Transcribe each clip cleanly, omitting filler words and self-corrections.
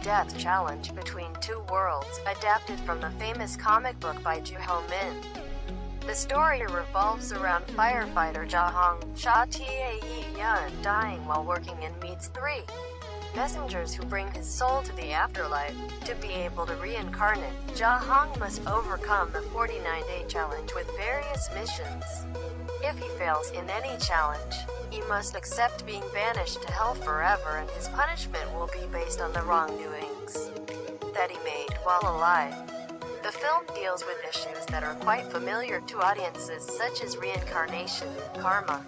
Death Challenge Between Two Worlds, adapted from the famous comic book by Ju-Ho Min. The story revolves around firefighter Ja-hong Cha-Tae-Yun dying while working and meets three messengers who bring his soul to the afterlife. To be able to reincarnate, Ja-hong must overcome the 49-day challenge with various missions. If he fails in any challenge, he must accept being banished to hell forever, and his punishment will be based on the wrongdoings that he made while alive. The film deals with issues that are quite familiar to audiences such as reincarnation, karma,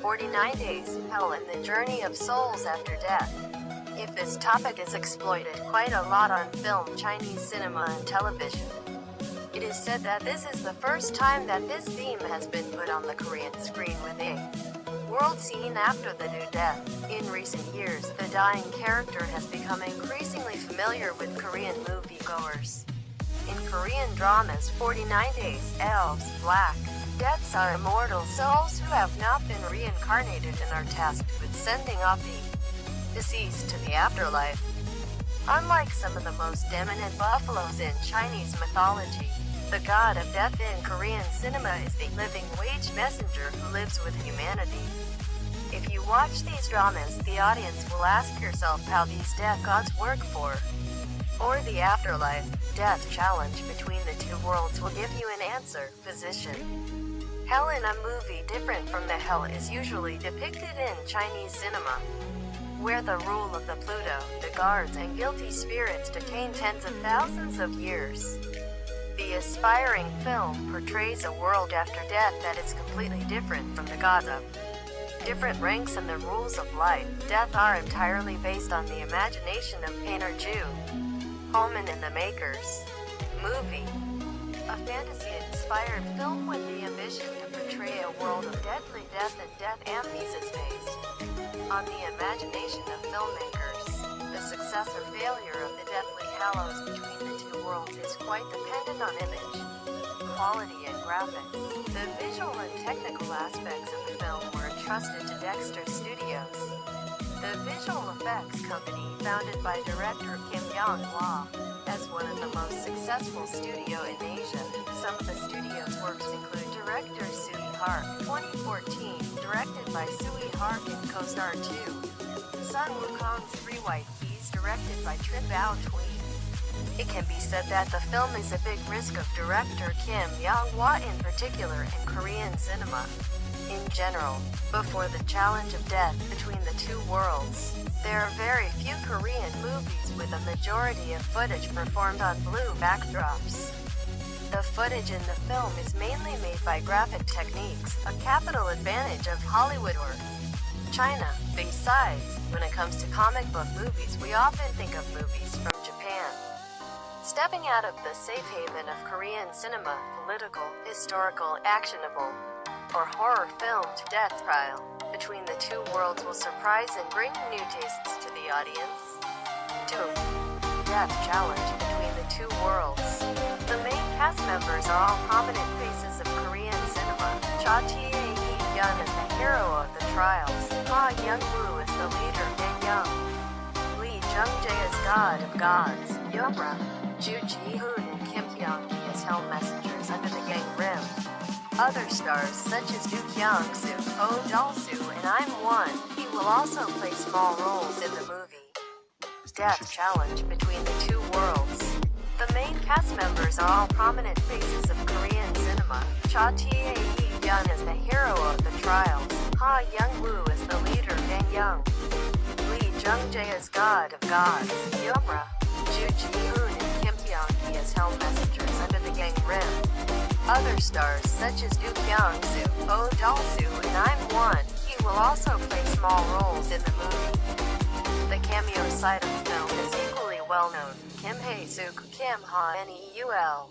49 days, hell, and the journey of souls after death. If this topic is exploited quite a lot on film, Chinese cinema and television. It is said that this is the first time that this theme has been put on the Korean screen with a world scene after the new death. In recent years, the dying character has become increasingly familiar with Korean moviegoers. In Korean dramas, 49 Days, elves, black deaths are immortal souls who have not been reincarnated and are tasked with sending off the deceased to the afterlife. Unlike some of the most eminent buffaloes in Chinese mythology, the god of death in Korean cinema is the living wage messenger who lives with humanity. If you watch these dramas, the audience will ask yourself how these death gods work for, or the afterlife. Death Challenge Between the Two Worlds will give you an answer. Position. Hell in a movie different from the hell is usually depicted in Chinese cinema, where the rule of the Pluto, the guards, and guilty spirits detain tens of thousands of years. The aspiring film portrays a world after death that is completely different from the gods of different ranks, and the rules of life. Death are entirely based on the imagination of painter Ju-Ho Min and the makers. Movie. A fantasy-inspired film with the ambition to portray a world of deadly death and death amnesia based on the imagination of filmmakers. The success or failure of the Deathly Hallows Between the Two Worlds is quite dependent on image quality and graphics. The visual and technical aspects of the film were entrusted to Dexter Studios, the visual effects company founded by director Kim Yong-hwa. As one of the most successful studio in Asia, some of the studio's works include director Sui Hark, 2014, directed by Sui Hark and co-star 2. Sun Wukong's Three White Keys, directed by Trip Bao Tween. It can be said that the film is a big risk of director Kim Yong-hwa in particular and Korean cinema in general. Before the challenge of death between the two worlds, there are very few Korean movies with a majority of footage performed on blue backdrops. The footage in the film is mainly made by graphic techniques, a capital advantage of Hollywood or China. Besides, when it comes to comic book movies, we often think of movies from Japan. Stepping out of the safe haven of Korean cinema, political, historical, actionable, or horror filmed, Death Trial Between the Two Worlds will surprise and bring new tastes to the audience. 2. Death Challenge Between the Two Worlds. The main cast members are all prominent faces of Korean cinema. Cha Tae-Yun is the hero of the trials. Ha Young-woo is the leader. Dae Young. Lee Jung-jae is god of gods. Yeomra. Ju Ji-hoon and Kim Hyung-hee as hell messengers under the gang Rim. Other stars such as Do Kyung-soo, Oh Dal-soo, and I'm One. He will also play small roles in the movie. Death Challenge Between the Two Worlds. The main cast members are all prominent faces of Korean cinema. Cha Tae-Yun is the hero of the trials. Ha Young-woo is the leader. Dae Young. Lee Jung-jae is god of gods. Yeomra. Ju Ji-hoon and Kim Hyung-hee as hell messengers under the gang Rim. Other stars such as Do Kyung-soo, Oh Dal-soo, and I'm One. He will also play small roles in the movie. The cameo side of the film is equally well known. Kim Hae-suk, Kim Ha-Neul,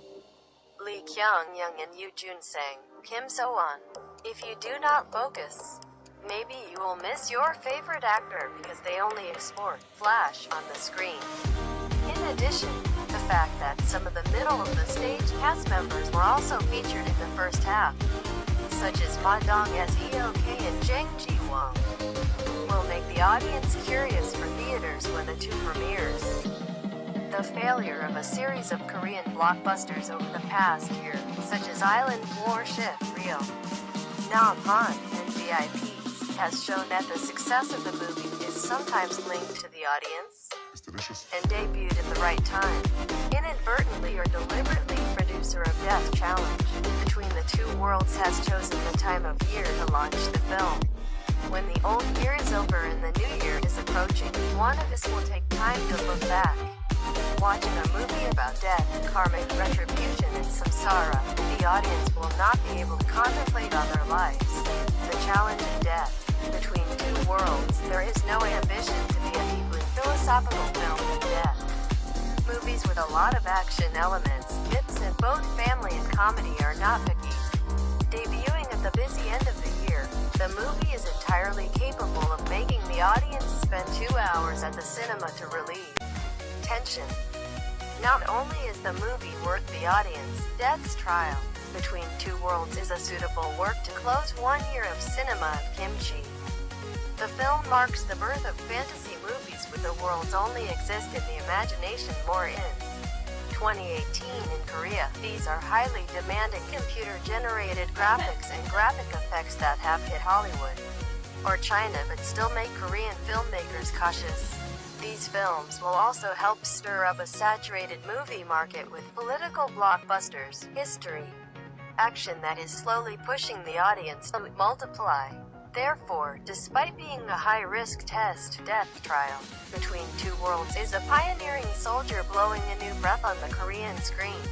Lee Kyung-young and Yoo Jun-sang, Kim So-won. If you do not focus, maybe you will miss your favorite actor because they only export flash on the screen. In addition, the fact that some of the middle of the stage cast members were also featured in the first half, such as Ma Dong as EOK and Jang Ji-won, will make the audience curious for theaters when the two premieres. the failure of a series of Korean blockbusters over the past year, such as Island Warship, Rio, Namhan, and VIPs, has shown that the success of the movie is sometimes linked to the audience and debuted at the right time. Inadvertently or deliberately, producer of Death Challenge, Between the Two Worlds has chosen the time of year to launch the film. When the old year is over and the new year is approaching, one of us will take time to look back. Watching a movie about death, karmic retribution, and samsara, the audience will not be able to contemplate on their lives. The challenge of death. Between Two Worlds, there is no ambition to be a deeply philosophical film of death. Movies with a lot of action elements, myths, and both family and comedy are not picky. Debuting at the busy end of the year, the movie is entirely capable of making the audience spend 2 hours at the cinema to relieve tension. Not only is the movie worth the audience, Death's Trial, Between Two Worlds is a suitable work to close 1 year of cinema of kimchi. The film marks the birth of fantasy movies with the worlds only exist in the imagination more in 2018 in Korea. These are highly demanding computer-generated graphics and graphic effects that have hit Hollywood or China but still make Korean filmmakers cautious. These films will also help stir up a saturated movie market with political blockbusters, history, action that is slowly pushing the audience to multiply. Therefore, despite being a high-risk test, Death Trial, Between Two Worlds is a pioneering soldier blowing a new breath on the Korean screen.